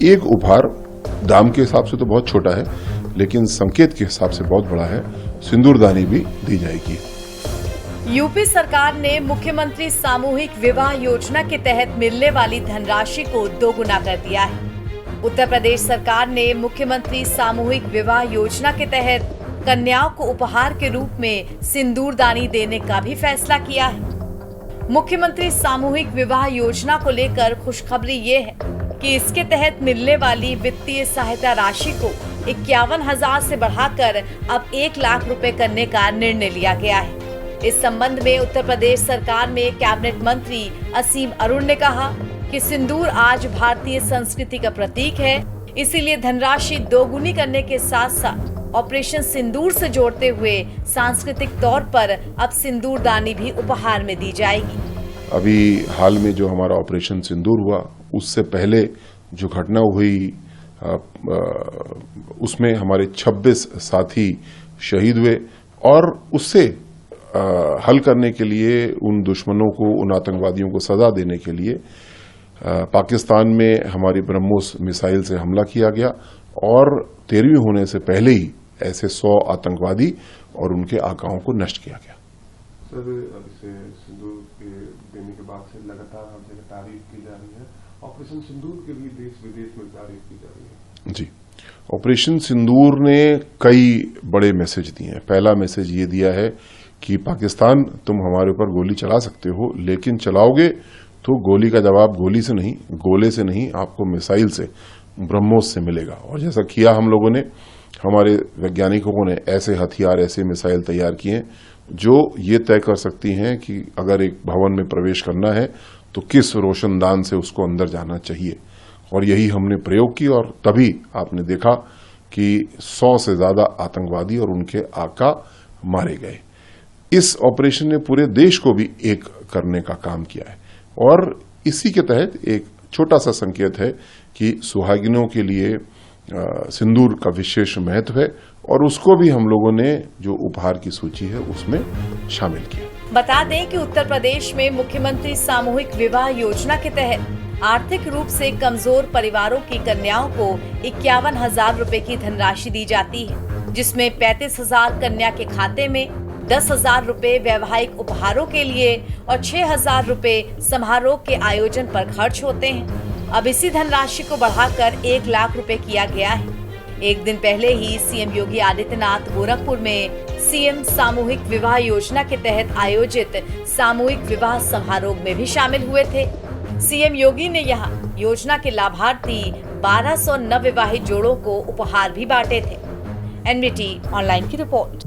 एक उपहार दाम के हिसाब से तो बहुत छोटा है, लेकिन संकेत के हिसाब से बहुत बड़ा है। सिंदूरदानी भी दी जाएगी। यूपी सरकार ने मुख्यमंत्री सामूहिक विवाह योजना के तहत मिलने वाली धनराशि को दोगुना कर दिया है। उत्तर प्रदेश सरकार ने मुख्यमंत्री सामूहिक विवाह योजना के तहत कन्याओं को उपहार के रूप में सिंदूरदानी देने का भी फैसला किया है। मुख्यमंत्री सामूहिक विवाह योजना को लेकर खुशखबरी ये है कि इसके तहत मिलने वाली वित्तीय सहायता राशि को 51,000 से बढ़ाकर अब 1 लाख रुपए करने का निर्णय लिया गया है। इस संबंध में उत्तर प्रदेश सरकार में कैबिनेट मंत्री असीम अरुण ने कहा कि सिंदूर आज भारतीय संस्कृति का प्रतीक है, इसीलिए धनराशि दोगुनी करने के साथ साथ ऑपरेशन सिंदूर से जोड़ते हुए सांस्कृतिक तौर पर अब सिंदूरदानी भी उपहार में दी जाएगी। अभी हाल में जो हमारा ऑपरेशन सिंदूर हुआ, उससे पहले जो घटना हुई उसमें हमारे 26 साथी शहीद हुए और उससे हल करने के लिए, उन दुश्मनों को, उन आतंकवादियों को सजा देने के लिए पाकिस्तान में हमारी ब्रह्मोस मिसाइल से हमला किया गया और 13वीं होने से पहले ही ऐसे 100 आतंकवादी और उनके आकाओं को नष्ट किया गया। सर, अब इसे सिंदूर के देने के बाद से लगातार हर जगह तारीफ की जा रही है। ऑपरेशन सिंदूर के भी देश विदेश में तारीफ की जा रही है। जी, ऑपरेशन सिंदूर ने कई बड़े मैसेज दिए हैं। पहला मैसेज ये दिया है कि पाकिस्तान, तुम हमारे ऊपर गोली चला सकते हो, लेकिन चलाओगे तो गोली का जवाब गोली से नहीं, गोले से नहीं, आपको मिसाइल से, ब्रह्मोस से मिलेगा। और जैसा किया हम लोगों ने, हमारे वैज्ञानिकों ने ऐसे हथियार, ऐसे मिसाइल तैयार किए जो ये तय कर सकती हैं कि अगर एक भवन में प्रवेश करना है तो किस रोशनदान से उसको अंदर जाना चाहिए। और यही हमने प्रयोग की और तभी आपने देखा कि 100 से ज्यादा आतंकवादी और उनके आका मारे गए। इस ऑपरेशन ने पूरे देश को भी एक करने का काम किया है और इसी के तहत एक छोटा सा संकेत है कि सुहागिनों के लिए सिंदूर का विशेष महत्व है और उसको भी हम लोगों ने जो उपहार की सूची है उसमें शामिल किया। बता दें कि उत्तर प्रदेश में मुख्यमंत्री सामूहिक विवाह योजना के तहत आर्थिक रूप से कमजोर परिवारों की कन्याओं को 51,000 रुपए की धनराशि दी जाती है, जिसमें 35,000 कन्या के खाते में, 10,000 रुपए वैवाहिक उपहारों के लिए और 6,000 रुपए समारोह के आयोजन पर खर्च होते हैं। अब इसी धनराशि को बढ़ाकर 1 लाख रुपए किया गया है। एक दिन पहले ही सीएम योगी आदित्यनाथ गोरखपुर में सीएम सामूहिक विवाह योजना के तहत आयोजित सामूहिक विवाह समारोह में भी शामिल हुए थे। सीएम योगी ने यहां योजना के लाभार्थी 1200 नवविवाहित जोड़ों को उपहार भी बांटे थे। एनबीटी ऑनलाइन की रिपोर्ट।